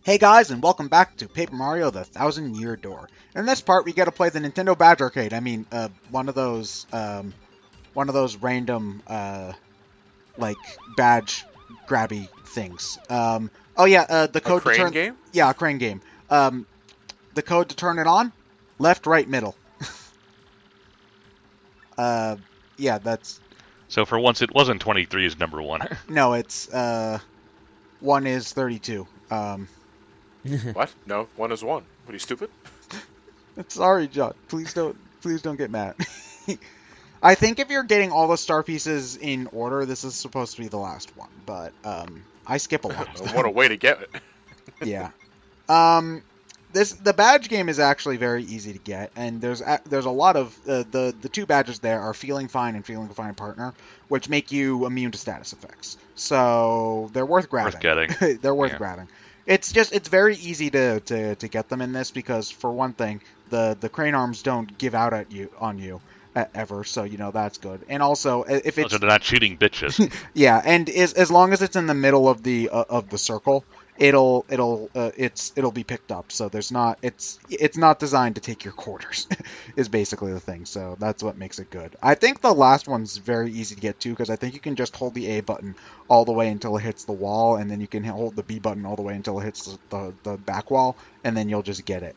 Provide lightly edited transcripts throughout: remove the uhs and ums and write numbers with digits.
Hey guys, and welcome back to Paper Mario: The Thousand Year Door. In this part, we get to play the Nintendo Badge Arcade. I mean, one of those random, like badge grabby things. Oh yeah, the A code to crane turn. game? Yeah, a crane game. The code to turn it on: left, right, middle. Uh, yeah, that's So for once, it wasn't 23 is number one. no, it's one is 32. What? No, one is one. What are you, stupid? Sorry, John. Please don't get mad. I think if you're getting all the star pieces in order, this is supposed to be the last one, but I skip a lot of What a them. way to get it. Yeah. Um, the badge game is actually very easy to get, and there's a lot of the two badges there are Feeling Fine and Feeling Fine Partner, which make you immune to status effects. So they're worth Worth grabbing. getting. They're worth Yeah. grabbing. It's very easy to get them in this because for one thing, the crane arms don't give out at you on you ever, so that's good. And also if Oh, so it's they're not cheating bitches. yeah, and as long as it's in the middle of the circle, it'll be picked up. So it's not designed to take your quarters, is basically the thing. So that's what makes it good. I think the last one's very easy to get to because I think you can just hold the A button all the way until it hits the wall, and then you can hold the B button all the way until it hits the back wall, and then you'll just get it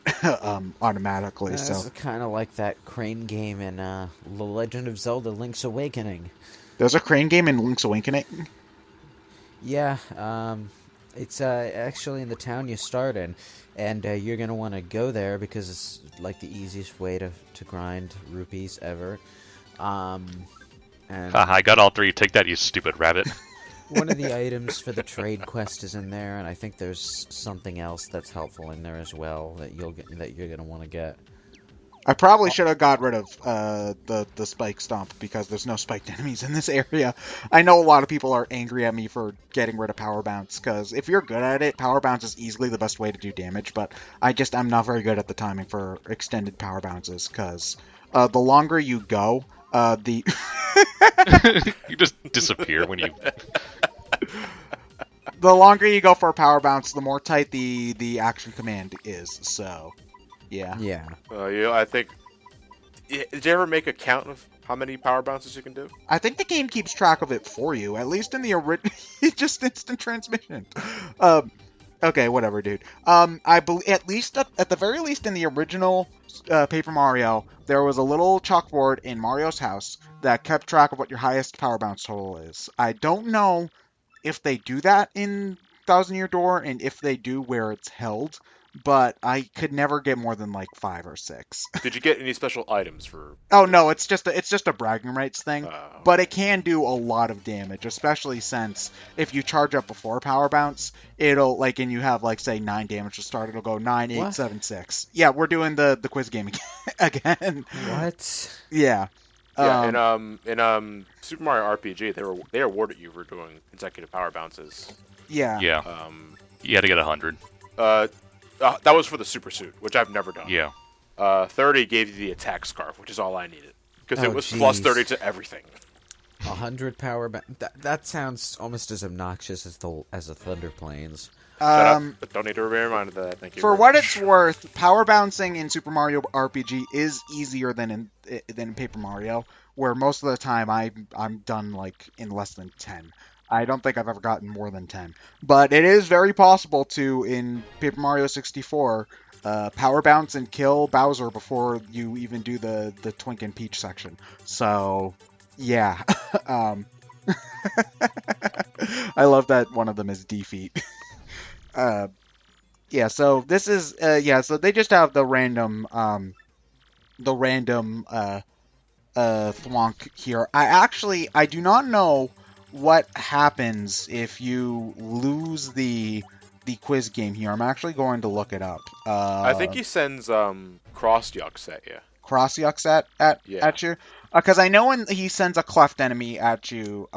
automatically. So It's kind of like that crane game in The Legend of Zelda: Link's Awakening. there's a crane game in Link's Awakening. Yeah, it's actually in the town you start in, and you're gonna want to go there because it's like the easiest way to grind rupees ever. Um, and Haha, I got all three. Take that, you stupid rabbit. one of the items for the trade quest is in there, and I think there's something else that's helpful in there as well that you're gonna want to get. I probably should have got rid of the spike stomp because there's no spiked enemies in this area. I know a lot of people are angry at me for getting rid of power bounce because if you're good at it, power bounce is easily the best way to do damage. But I'm not very good at the timing for extended power bounces because the longer you go, the You just disappear when you. the longer you go for a power bounce, the more tight the action command is. So yeah. Yeah. I think. Did you ever make a count of how many power bounces you can do? I think the game keeps track of it for you, at least in the original. Just instant transmission. Okay, whatever, dude. I believe at least at the very least in the original Paper Mario, there was a little chalkboard in Mario's house that kept track of what your highest power bounce total is. I don't know if they do that in Thousand Year Door, and if they do, where it's held. But I could never get more than like 5 or 6. Did you get any special items for? Oh no, it's just a bragging rights thing, Uh, but it can do a lot of damage, especially since if you charge up before power bounce, it'll like and you have like say 9 damage to start, it'll go 9, 8, What? 7, 6. Yeah, we're doing the quiz game again. What? Yeah. yeah, in Super Mario RPG, they awarded you for doing consecutive power bounces. Yeah. Yeah. You had to get 100. That was for the super suit, which I've never done. Yeah. 30 gave you the attack scarf, which is all I needed because it Oh, was plus jeez. 30 to everything. 100 power that sounds almost as obnoxious as the Thunder Plains. Shut up. But don't need to be reminded of that. Thank you. For very what much. it's worth, power bouncing in Super Mario RPG is easier than in Paper Mario, where most of the time I'm done like in less than 10. I don't think I've ever gotten more than 10. But it is very possible to, in Paper Mario 64, power bounce and kill Bowser before you even do the Twink and Peach section. So, yeah. I love that one of them is defeat. Yeah, so this is so they just have the random thwonk here. I do not know what happens if you lose the quiz game here. I'm actually going to look it up. I think he sends cross yucks at you. Cross yucks Yeah. at you, because I know when he sends a cleft enemy at you.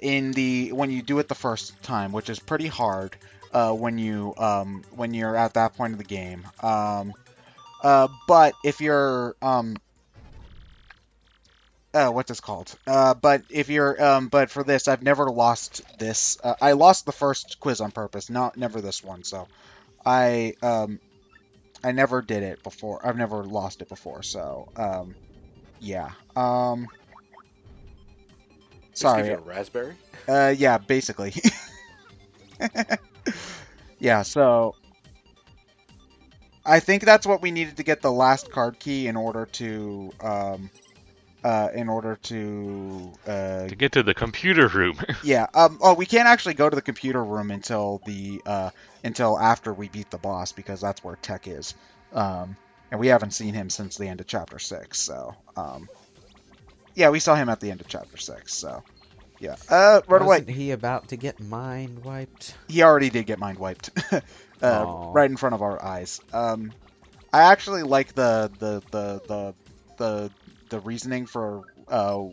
In the when you do it the first time, which is pretty hard when you're at that point of the game. But if you're what's this called? But if you're but for this, I've never lost this. I lost the first quiz on purpose, never this one. So I never did it before. I've never lost it before. So yeah. Just give Sorry. you a raspberry. Yeah, basically. Yeah, so I think that's what we needed to get the last card key in order to To get to the computer room. yeah. Oh, we can't actually go to the computer room until until after we beat the boss because that's where Tech is. And we haven't seen him since the end of chapter 6. So yeah, we saw him at the end of chapter 6. So yeah. Right away. Wasn't he about to get mind wiped? He already did get mind wiped. Aw. Right in front of our eyes. I actually like the reasoning for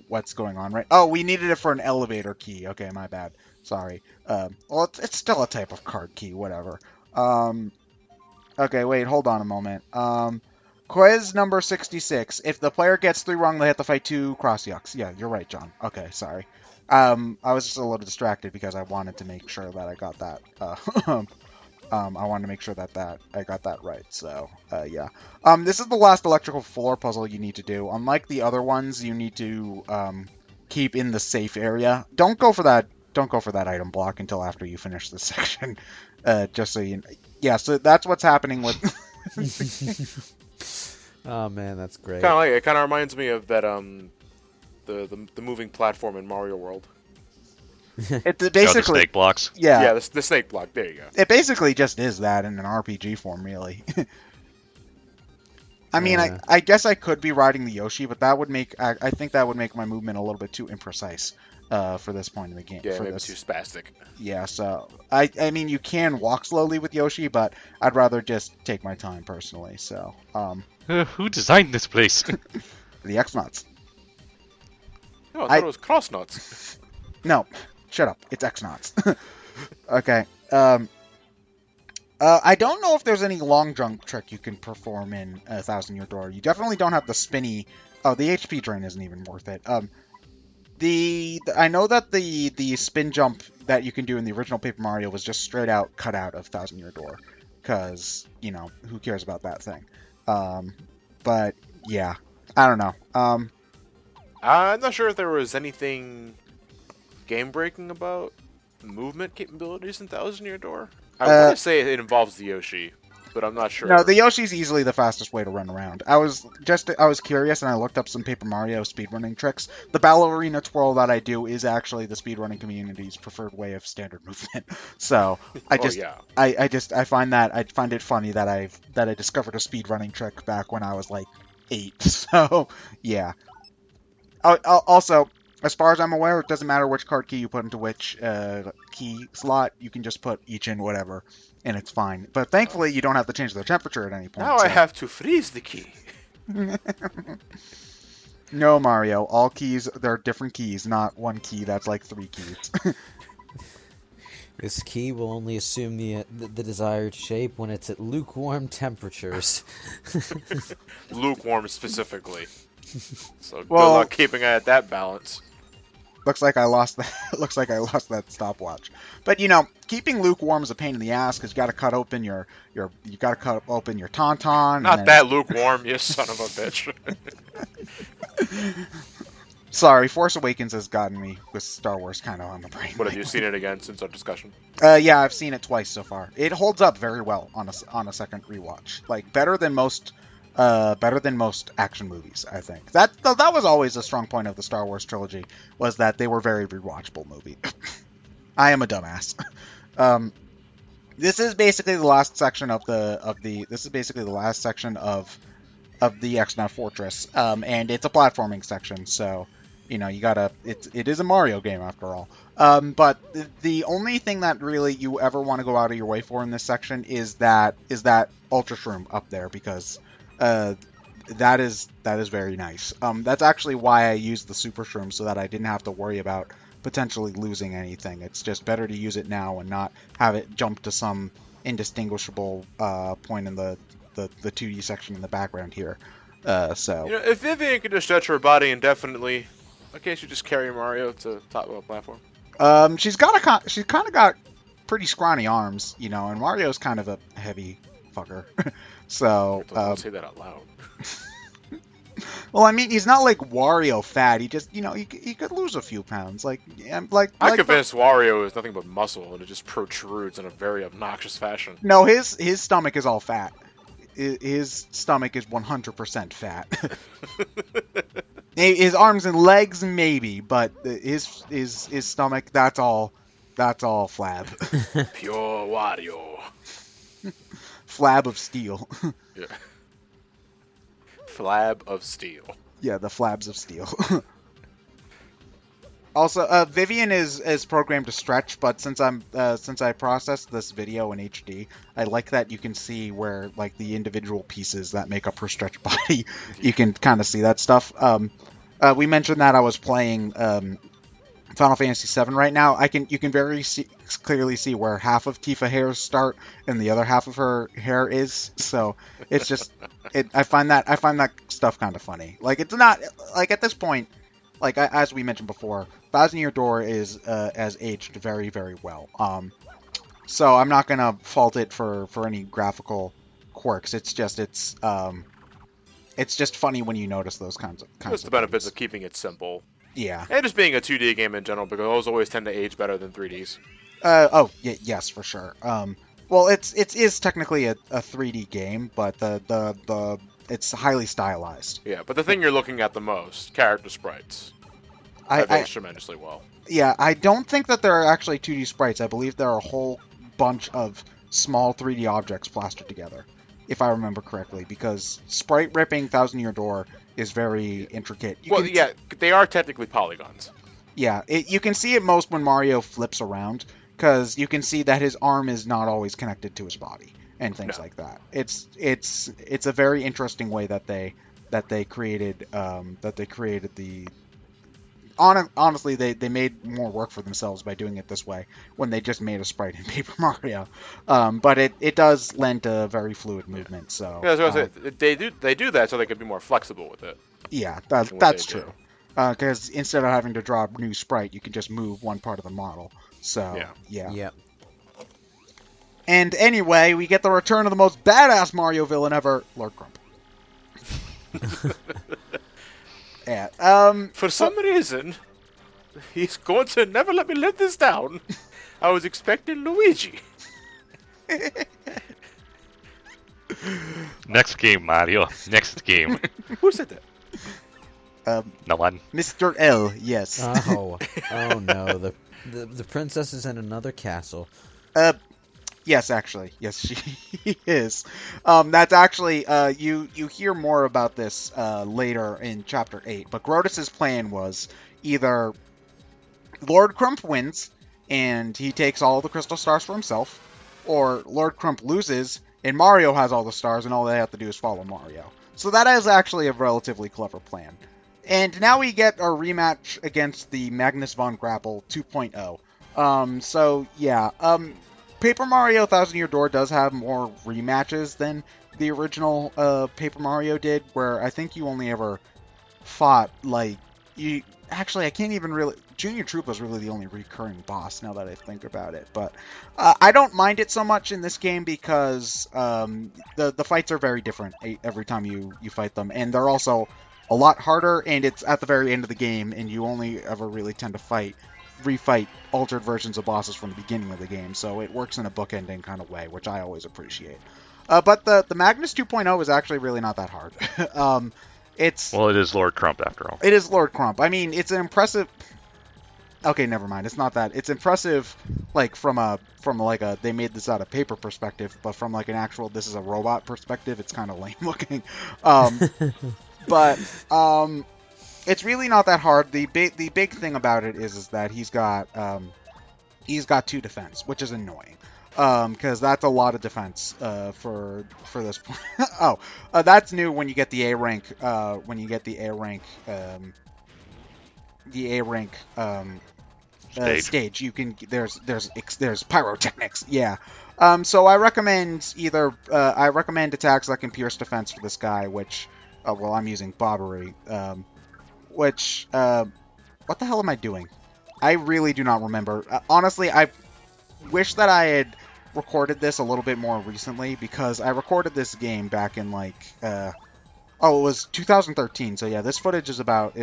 what's going on, right? Oh, we needed it for an elevator key. Okay, my bad. Sorry. Well, it's still a type of card key, whatever. Okay, wait, hold on a moment. Quiz number 66. If the player gets 3 wrong, they have to fight 2 cross yucks. Yeah, you're right, John. Okay, sorry. I was just a little distracted because I wanted to make sure that I got that. I wanted to make sure that I got that right. So, yeah. This is the last electrical floor puzzle you need to do. Unlike the other ones, you need to keep in the safe area. Don't go for that. Don't go for that item block until after you finish this section. Just so you. Yeah. So that's what's happening with. Oh man, that's great. Kind of like it. Kind of reminds me of that the moving platform in Mario World. It's the basically. snake blocks. Yeah. Yeah, the snake block. There you go. It basically just is that in an RPG form, really. I mean, Yeah. I guess I could be riding the Yoshi, but that would make I think that would make my movement a little bit too imprecise for this point in the game. Yeah, for maybe this. too spastic. Yeah, so I mean, you can walk slowly with Yoshi, but I'd rather just take my time personally. So Who designed this place? the X-Nuts. No, I thought it was cross nuts. No, shut up. It's X-Nuts. Okay. I don't know if there's any long jump trick you can perform in 1,000 Year Door. You definitely don't have the spinny. Oh, the HP drain isn't even worth it. I know that the spin jump that you can do in the original Paper Mario was just straight out cut out of 1,000 Year Door, because who cares about that thing? But yeah, I don't know. I'm not sure if there was anything game-breaking about movement capabilities in 1,000 Year Door. I want to say it involves the Yoshi, but I'm not sure. No, the Yoshi's easily the fastest way to run around. I was curious and I looked up some Paper Mario speedrunning tricks. The ballerina twirl that I do is actually the speedrunning community's preferred way of standard movement. So I just yeah. I find it funny that I discovered a speedrunning trick back when I was like 8. So yeah. Also, as far as I'm aware, it doesn't matter which card key you put into which key slot. You can just put each in whatever, and it's fine. But thankfully, you don't have to change their temperature at any point. Now I have to freeze the key. No, Mario. All keys, they're different keys, not one key that's like 3 keys. This key will only assume the desired shape when it's at lukewarm temperatures. Lukewarm specifically. So good Well- luck keeping it at that balance. Looks like I lost that. Looks like I lost that stopwatch. But keeping lukewarm is a pain in the ass because you got to cut open your tauntaun. Not that lukewarm, you son of a bitch. Sorry, Force Awakens has gotten me with Star Wars kind of on the brain. What, have you seen it again since our discussion? Yeah, I've seen it twice so far. It holds up very well on a second rewatch. Like better than most action movies, I think. That was always a strong point of the Star Wars trilogy, was that they were very rewatchable movies. I am a dumbass. This is basically the last section of the X-Naut Fortress, and it's a platforming section, so it is a Mario game after all. But the only thing that really you ever want to go out of your way for in this section is that Ultra Shroom up there, because that is very nice. That's actually why I used the Super Shroom, so that I didn't have to worry about potentially losing anything. It's just better to use it now and not have it jump to some indistinguishable point in the 2D section in the background here. So if Vivian could just stretch her body indefinitely, why can't she just carry Mario to the top of a platform? she's kind of got pretty scrawny arms, and Mario's kind of a heavy fucker. So Don't say that out loud. well, I mean, he's not like Wario fat. He just, he could lose a few pounds. Like I'm like convinced Wario is nothing but muscle and it just protrudes in a very obnoxious fashion. No, his stomach is all fat. His stomach is 100% fat. His arms and legs maybe, but his stomach, that's all flab. Pure Wario. Flab of steel. Yeah. Flab of steel. Yeah, the flabs of steel. Also, Vivian is programmed to stretch, but since I processed this video in HD, I like that you can see where like the individual pieces that make up her stretch body. You can kind of see that stuff. We mentioned that I was playing Final Fantasy VII right now. You can very clearly see where half of Tifa hair's start and the other half of her hair is. So it's just I find that stuff kind of funny. Like it's not like at this point. Like as we mentioned before, Thousand Year Door has aged very, very well. So I'm not gonna fault it for any graphical quirks. It's just funny when you notice those kinds of That's the benefits of keeping it simple. Yeah. And just being a 2D game in general, because those always tend to age better than 3Ds. Yes, for sure. Well, it is technically a 3D game, but the it's highly stylized. Yeah, but the thing you're looking at the most, character sprites, have aged tremendously well. Yeah, I don't think that there are actually 2D sprites. I believe there are a whole bunch of small 3D objects plastered together, if I remember correctly, because sprite ripping Thousand Year Door is very intricate. They are technically polygons. Yeah, you can see it most when Mario flips around, because you can see that his arm is not always connected to his body and things like that. It's a very interesting way that they created the. Honestly, they made more work for themselves by doing it this way when they just made a sprite in Paper Mario. But it does lend to very fluid movement. So yeah, I was gonna say, they do that so they can be more flexible with it. Yeah, that's true. Because instead of having to draw a new sprite, you can just move one part of the model. So yeah. Yep. And anyway, we get the return of the most badass Mario villain ever, Lord Crump. Yeah. For some reason, he's going to never let me live this down. I was expecting Luigi. Next game, Mario. Next game. Who said that? No one. Mr. L, yes. Oh no, the princess is in another castle. Yes, actually. Yes, she is. That's actually, you hear more about this later in Chapter 8, but Grotus's plan was either Lord Crump wins, and he takes all the crystal stars for himself, or Lord Crump loses, and Mario has all the stars, and all they have to do is follow Mario. So that is actually a relatively clever plan. And now we get our rematch against the Magnus von Grapple 2.0. So, yeah, Paper Mario Thousand Year Door does have more rematches than the original Paper Mario did, where I think you only ever fought, like, actually, I can't even really... Junior Troop was really the only recurring boss, now that I think about it. But I don't mind it so much in this game because the fights are very different every time you fight them. And they're also a lot harder, and it's at the very end of the game, and you only ever really tend to refight altered versions of bosses from the beginning of the game. So it works in a bookending kind of way, which I always appreciate. But the Magnus 2.0 is actually really not that hard. It is Lord Crump after all. It is Lord Crump. I mean, it's an impressive... Okay, never mind. It's not that. It's impressive, like, from they made this out of paper perspective, but from, like, an actual, this is a robot perspective, it's kind of lame looking. But it's really not that hard. The big thing about it is that he's got 2 defense, which is annoying. Because that's a lot of defense for this point. That's new when you get the A rank. Stage. You can there's pyrotechnics. Yeah. So I recommend attacks that can pierce defense for this guy, which Oh, well, I'm using Bobbery. Which, what the hell am I doing? I really do not remember. Honestly, I wish that I had recorded this a little bit more recently, because I recorded this game back in, like, oh, it was 2013. So yeah, this footage is about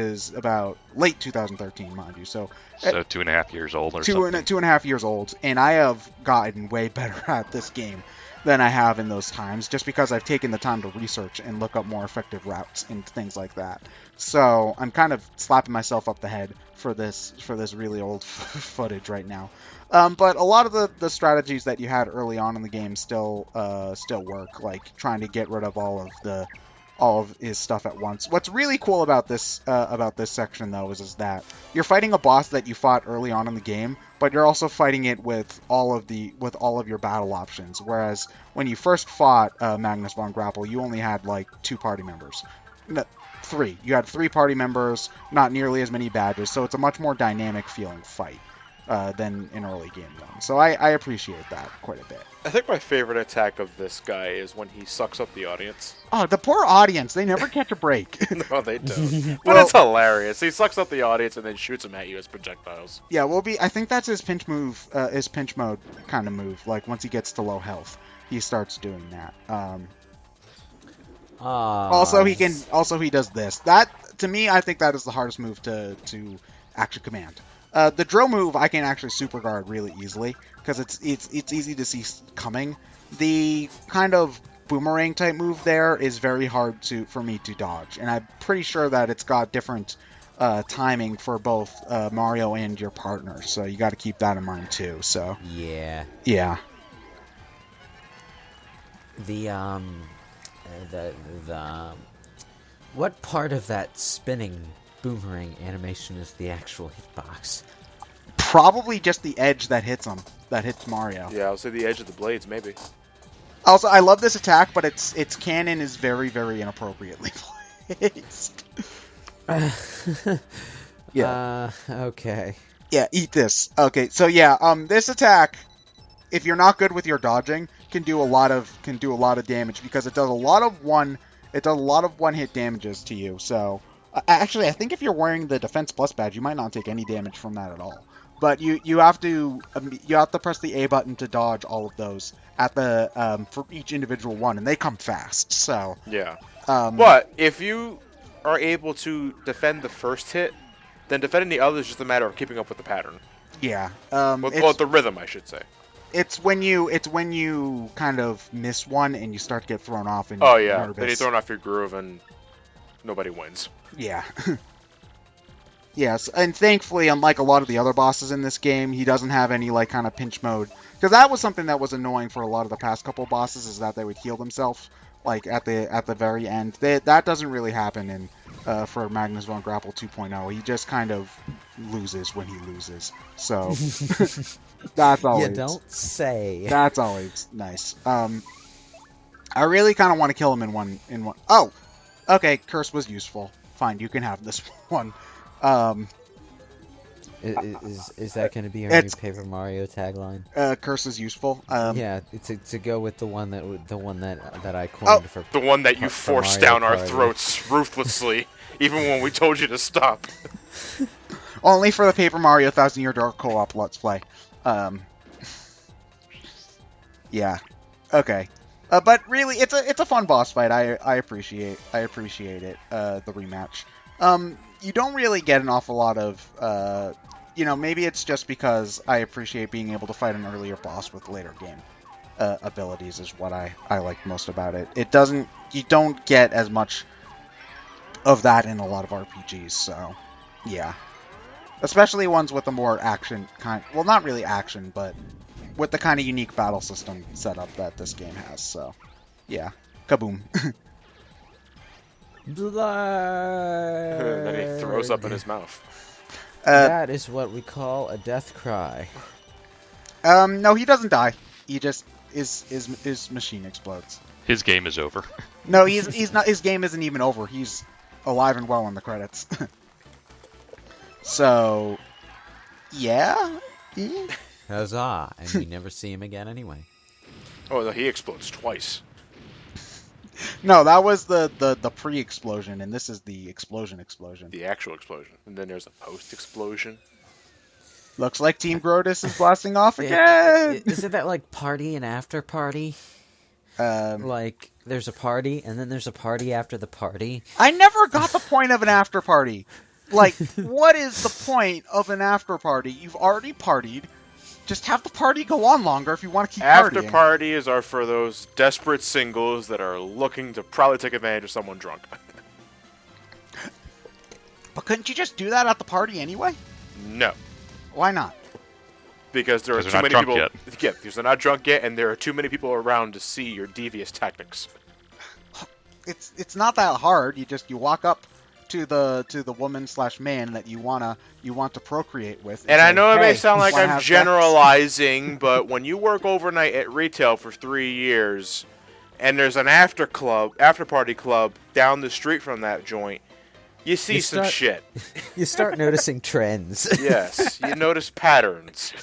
late 2013, mind you. So 2.5 years old or something. 2.5 years old, and I have gotten way better at this game than I have in those times, just because I've taken the time to research and look up more effective routes and things like that. So I'm kind of slapping myself up the head for this really old footage right now. But a lot of the strategies that you had early on in the game still work, like trying to get rid of all of his stuff at once. What's really cool about this section, though, is that you're fighting a boss that you fought early on in the game, but you're also fighting it with all of your battle options. Whereas when you first fought Magnus von Grapple, you only had like 2 party members. No, 3. You had 3 party members, not nearly as many badges, so it's a much more dynamic feeling fight than in early game one. So I appreciate that quite a bit. I think my favorite attack of this guy is when he sucks up the audience. Oh, the poor audience. They never catch a break. No, they don't. But it's hilarious. He sucks up the audience and then shoots them at you as projectiles. Yeah, I think that's his pinch move, his pinch mode kind of move. Like, once he gets to low health, he starts doing that. Also, he does this. That, to me, I think that is the hardest move to action command. The drill move I can actually super guard really easily, because it's easy to see coming. The kind of boomerang type move there is very hard for me to dodge, and I'm pretty sure that it's got different timing for both Mario and your partner, so you got to keep that in mind too. So yeah. The what part of that spinning boomerang animation is the actual hitbox? Probably just the edge that hits Mario. Yeah, I'll say the edge of the blades, maybe. Also, I love this attack, but its cannon is very, very inappropriately placed. Yeah. Okay. Yeah, eat this. Okay, so yeah, this attack, if you're not good with your dodging, can do a lot of damage, because it does a lot of one hit damages to you. So actually, I think if you're wearing the Defense Plus badge, you might not take any damage from that at all. But you have to press the A button to dodge all of those at the for each individual one, and they come fast. So yeah. But if you are able to defend the first hit, then defending the others is just a matter of keeping up with the pattern. Yeah. Well, the rhythm, I should say. It's when you kind of miss one and you start to get thrown off. And oh yeah, nervous. Then you're thrown off your groove and nobody wins. Yeah. Yes, and thankfully, unlike a lot of the other bosses in this game, he doesn't have any like kind of pinch mode. Because that was something that was annoying for a lot of the past couple bosses, is that they would heal themselves like at the very end. That doesn't really happen in for Magnus von Grapple 2.0. He just kind of loses when he loses. So that's always you don't say. That's always nice. I really kind of want to kill him in one. Oh, okay. Curse was useful. Fine, you can have this one. Is that going to be your new Paper Mario tagline? Curse is useful. Yeah, to go with the one that I coined for the one that you forced down our throats ruthlessly, even when we told you to stop. Only for the Paper Mario 1000 Year Door co-op Let's Play. Yeah. Okay. But really, it's a fun boss fight. I appreciate it. The rematch. You don't really get an awful lot of, maybe it's just because I appreciate being able to fight an earlier boss with later game abilities is what I like most about it. You don't get as much of that in a lot of RPGs, so yeah. Especially ones with a more action kind, well, not really action, but with the kind of unique battle system setup that this game has, so yeah. Kaboom. Then he throws up in his mouth. That is what we call a death cry. No, he doesn't die. He just his machine explodes. His game is over. No, he's not. His game isn't even over. He's alive and well in the credits. So, yeah. Huzzah! And we never see him again anyway. Oh, no, he explodes twice. No, that was the pre-explosion, and this is the explosion. The actual explosion. And then there's a post-explosion. Looks like Team Grotus is blasting off again. Isn't that like party and after party? Like, there's a party, and then there's a party after the party. I never got the point of an after party. Like, what is the point of an after party? You've already partied. Just have the party go on longer if you want to keep After partying. parties are for those desperate singles that are looking to probably take advantage of someone drunk. But couldn't you just do that at the party anyway? No. Why not? Because there are Because too they're many not people. drunk Yeah, because they're not drunk yet, and there are too many people around to see your devious tactics. It's not that hard. You walk up to the woman/man that you want to procreate with. And I say, know it may "Hey, sound like wanna I'm have sex?" generalizing, but when you work overnight at retail for 3 years, and there's an after party club down the street from that joint, you see some shit. You start noticing trends. Yes, you notice patterns.